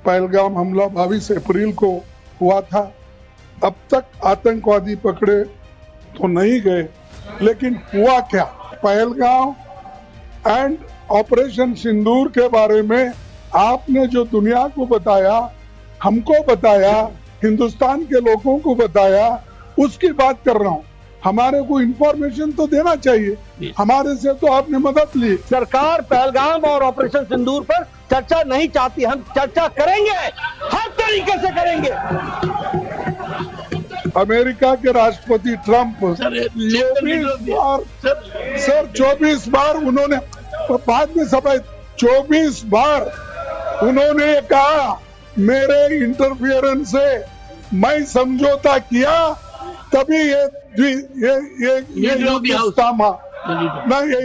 पहलगाम हमला 22 अप्रैल को हुआ था। अब तक आतंकवादी पकड़े तो नहीं गए, लेकिन हुआ क्या? पहलगाम एंड ऑपरेशन सिंदूर के बारे में आपने जो दुनिया को बताया, हमको बताया, हिंदुस्तान के लोगों को बताया, उसकी बात कर रहा हूँ। हमारे को इंफॉर्मेशन तो देना चाहिए, हमारे से तो आपने मदद ली। सरकार पहलगाम और ऑपरेशन सिंदूर पर चर्चा नहीं चाहती, हम चर्चा करेंगे, हर तरीके से करेंगे। अमेरिका के राष्ट्रपति ट्रंप 24 बार उन्होंने, बाद में सब 24 बार उन्होंने कहा मेरे इंटरफियरेंस से मैं समझौता किया, तभी ये युद्ध थामा ना, ये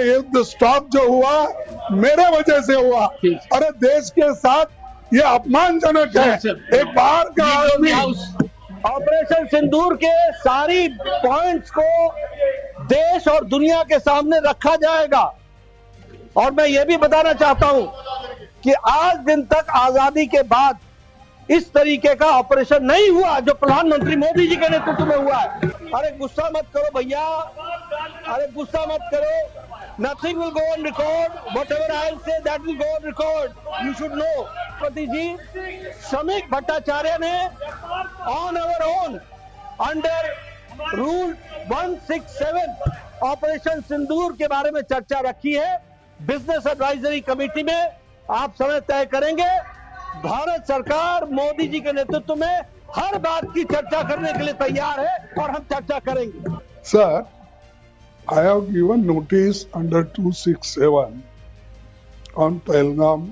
युद्ध स्टॉप जो हुआ मेरे वजह से हुआ। अरे देश के साथ ये अपमानजनक है। एक बार का आदमी ऑपरेशन सिंदूर के सारी पॉइंट्स को देश और दुनिया के सामने रखा जाएगा। और मैं ये भी बताना चाहता हूं कि आज दिन तक आजादी के बाद इस तरीके का ऑपरेशन नहीं हुआ जो प्रधानमंत्री मोदी जी के नेतृत्व में हुआ है। अरे गुस्सा मत करो भैया, अरे गुस्सा मत करो। Nothing will go on record. Whatever I'll say, that will go on record. You should know. पति जी, श्रमिक भट्टाचार्य ने on our own under rule 167 operation Sindoor के बारे में चर्चा रखी है। बिजनेस एडवाइजरी कमेटी में आप समय तय करेंगे। भारत सरकार मोदी जी के नेतृत्व में हर बात की चर्चा करने के लिए तैयार है और हम चर्चा करेंगे। Sir, I have given notice under 267 on Pahalgam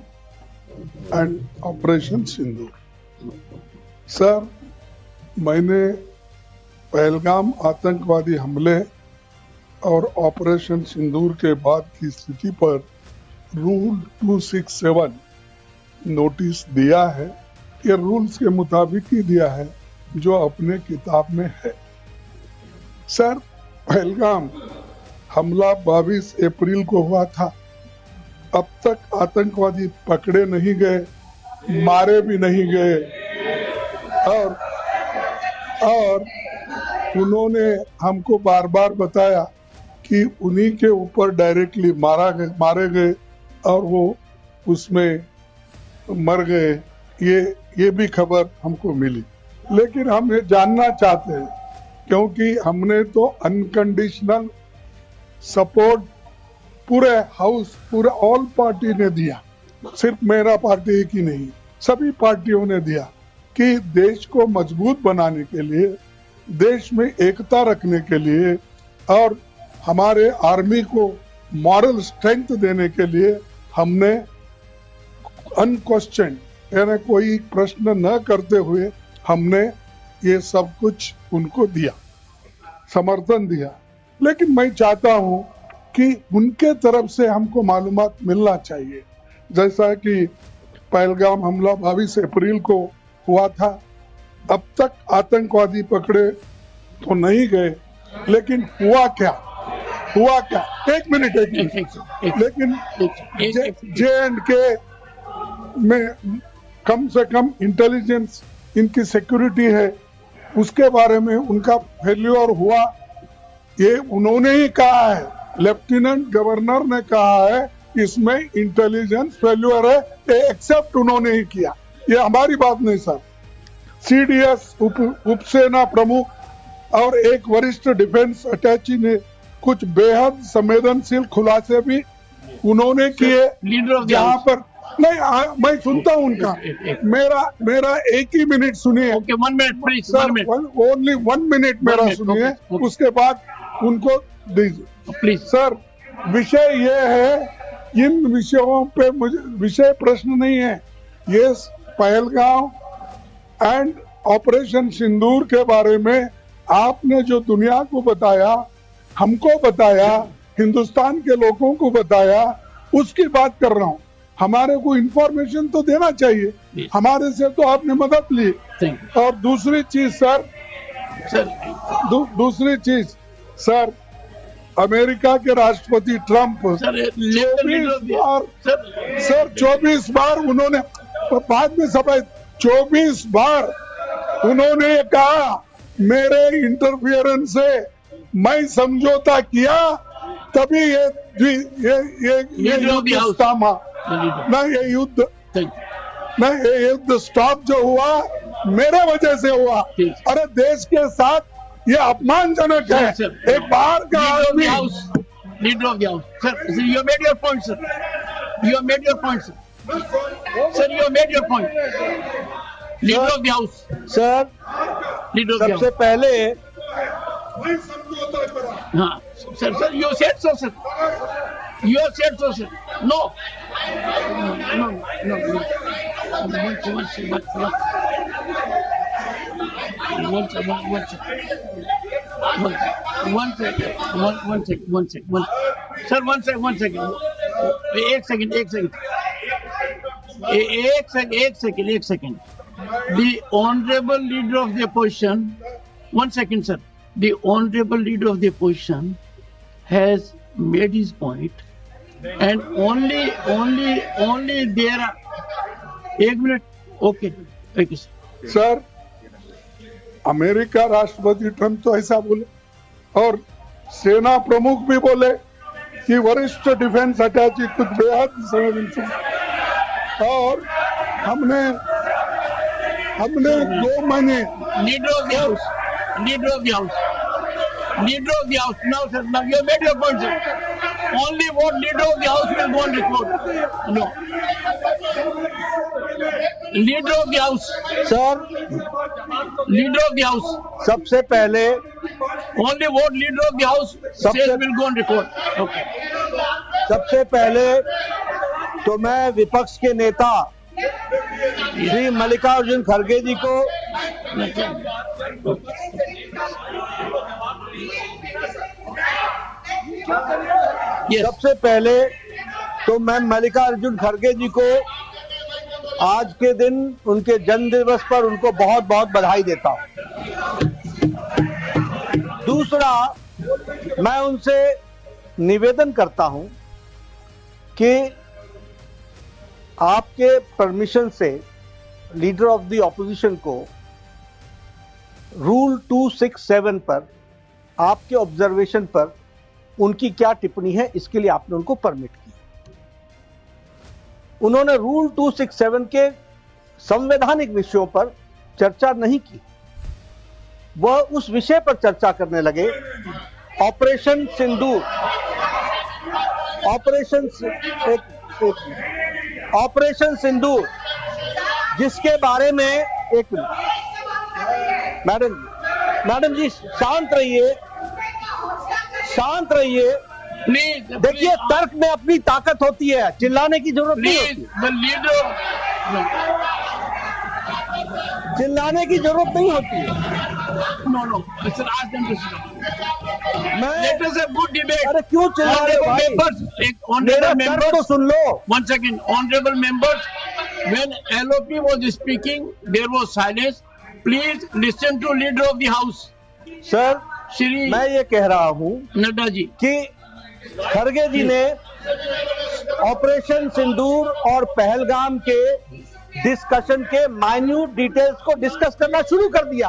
and Operation Sindoor. Sir, मैंने पहलगाम आतंकवादी हमले और ऑपरेशन सिंदूर के बाद की स्थिति पर रूल 267 नोटिस दिया है। ये रूल्स के मुताबिक ही दिया है जो अपने किताब में है। सर, पहलगाम हमला 22 अप्रैल को हुआ था। अब तक आतंकवादी पकड़े नहीं गए, मारे भी नहीं गए, और उन्होंने हमको बार बार बताया कि उन्हीं के ऊपर डायरेक्टली मारे गए और वो उसमें मर गए। ये भी खबर हमको मिली, लेकिन हम ये जानना चाहते हैं क्योंकि हमने तो अनकंडीशनल सपोर्ट पूरे हाउस, पूरे ऑल पार्टी ने दिया, सिर्फ मेरा पार्टी एक ही नहीं, सभी पार्टियों ने दिया कि देश को मजबूत बनाने के लिए, देश में एकता रखने के लिए और हमारे आर्मी को मॉरल स्ट्रेंथ देने के लिए हमने अनक्वेश्चन, यानी कोई प्रश्न न करते हुए हमने ये सब कुछ उनको दिया, समर्थन दिया। लेकिन मैं चाहता हूं कि उनके तरफ से हमको मालूमात मिलना चाहिए। जैसा कि पहलगाम हमला 22 अप्रैल को हुआ था। अब तक आतंकवादी पकड़े तो नहीं गए, लेकिन हुआ क्या? एक मिनट। लेकिन J&K में कम से कम इंटेलिजेंस, इनकी सिक्योरिटी है, उसके बारे में उनका फेल्योर हुआ, ये उन्होंने ही कहा है। लेफ्टिनेंट गवर्नर ने कहा है इसमें इंटेलिजेंस फेल्योर है, ये एक्सेप्ट उन्होंने ही किया। ये हमारी बात नहीं सर। CDS उपसेना प्रमुख और एक वरिष्ठ डिफेंस अटैची ने कुछ बेहद संवेदनशील खुलासे भी उन्होंने किए। जहाँ पर नहीं, मैं सुनता हूँ उनका। मेरा एक ही मिनट सुनिए। one minute, please, sir, only 1 minute मेरा सुनिए, उसके बाद उनको दीजिए प्लीज। सर, विषय ये है, इन विषयों पे मुझे विषय प्रश्न नहीं है। ये पहलगाम एंड ऑपरेशन सिंदूर के बारे में आपने जो दुनिया को बताया, हमको बताया, हिंदुस्तान के लोगों को बताया, उसकी बात कर रहा हूँ। हमारे को इंफॉर्मेशन तो देना चाहिए, हमारे से तो आपने मदद ली। और दूसरी चीज सर, अमेरिका के राष्ट्रपति ट्रंप सर 24 बार सर सर 24 बार उन्होंने बाद में सफाई 24 बार उन्होंने ये कहा मेरे इंटरफियरेंस से मैं समझौता किया तभी ये युद्ध थमा ना ये युद्ध ना ये युद्ध स्टॉप जो हुआ मेरे वजह से हुआ। अरे देश के साथ ये अपमानजनक है। एक बाहर का आदमी leader of the house sir you made your point sir you made your point sir you made your point leader of the house sir leader of the सबसे पहले मैं समझौता करा। हाँ sir you said so sir you have said so sir no one second the honorable leader of the opposition 1 second sir the honorable leader of the opposition has made his point and only there are 1 minute okay sir. Sir America राष्ट्रपति Trump तो ऐसा बोले और सेना प्रमुख भी बोले कि वरिष्ठ डिफेंस अटैची कुछ बेहद संवेदनशील और हमने 2 महीने leader of the house now sir now you have made your point sir only what leader of the house will go on record no leader of the house sir leader of the house सबसे पहले only what leader of the house says will go on record okay सबसे पहले तो मैं विपक्ष के नेता श्री मल्लिकार्जुन खड़गे जी को yes सबसे पहले तो मैं मल्लिकार्जुन खड़गे जी को आज के दिन उनके जन्म दिवस पर उनको बहुत बहुत बधाई देता हूं। दूसरा मैं उनसे निवेदन करता हूं कि आपके परमिशन से लीडर ऑफ द ऑपोजिशन को रूल 267 पर आपके ऑब्जर्वेशन पर उनकी क्या टिप्पणी है इसके लिए आपने उनको परमिट किया। उन्होंने रूल 267 के संवैधानिक विषयों पर चर्चा नहीं की, वह उस विषय पर चर्चा करने लगे ऑपरेशन सिंदूर ऑपरेशन सिंदूर जिसके बारे में एक मैडम जी शांत रहिए please देखिए तर्क में अपनी ताकत होती है, चिल्लाने की जरूरत नहीं please होती, the leader चिल्लाने की जरूरत नहीं होती है। no sir ask them to sit down मैं let us have good debate अरे क्यों चिल्ला रहे हो भाई, मेरा honorable तर्क तो members soon low. 1 second honorable members when LOP was speaking there was silence please listen to leader of the house sir Shri मैं ये कह रहा हूं नड्डा जी कि खड़गे जी ने ऑपरेशन सिंदूर और पहलगाम के डिस्कशन के माइन्यूट डिटेल्स को डिस्कस करना शुरू कर दिया।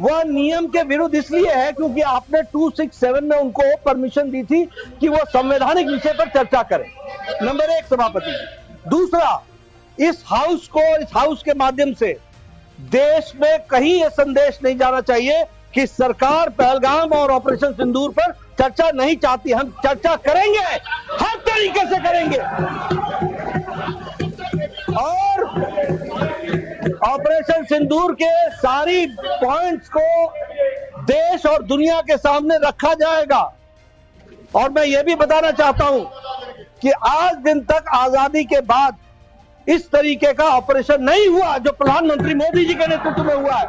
वह नियम के विरुद्ध इसलिए है क्योंकि आपने 267 में उनको परमिशन दी थी कि वो संवैधानिक विषय पर चर्चा करें। नंबर 1 सभापति जी। दूसरा, इस हाउस को और इस हाउस के माध्यम से देश में कहीं यह संदेश नहीं जाना चाहिए कि सरकार पहलगाम और ऑपरेशन सिंदूर पर चर्चा नहीं चाहती। हम चर्चा करेंगे, हर तरीके से करेंगे और ऑपरेशन सिंदूर के सारी पॉइंट्स को देश और दुनिया के सामने रखा जाएगा। और मैं यह भी बताना चाहता हूं कि आज दिन तक आजादी के बाद इस तरीके का ऑपरेशन नहीं हुआ जो प्रधानमंत्री मोदी जी के नेतृत्व में हुआ है।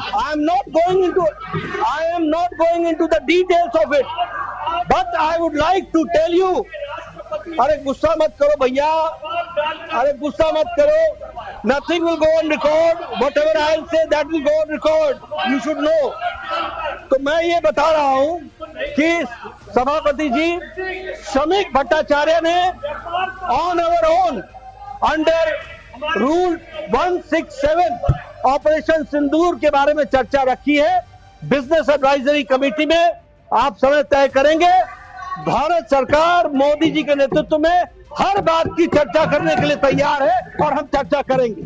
I am not going into the details of it, but I would like to tell you, अरे गुस्सा मत करो भैया, अरे गुस्सा मत करो, nothing will go on record, whatever I will say that will go on record, you should know। तो मैं ये बता रहा हूं कि सभापति जी श्रमिक भट्टाचार्य ने on our own under rule 167 operation Sindoor के बारे में चर्चा रखी है। बिजनेस एडवाइजरी कमेटी में आप समय तय करेंगे। भारत सरकार मोदी जी के नेतृत्व में हर बात की चर्चा करने के लिए तैयार है और हम चर्चा करेंगे।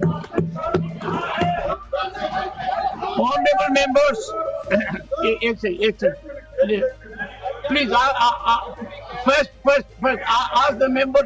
Honorable members, एक second, please, first, ask the member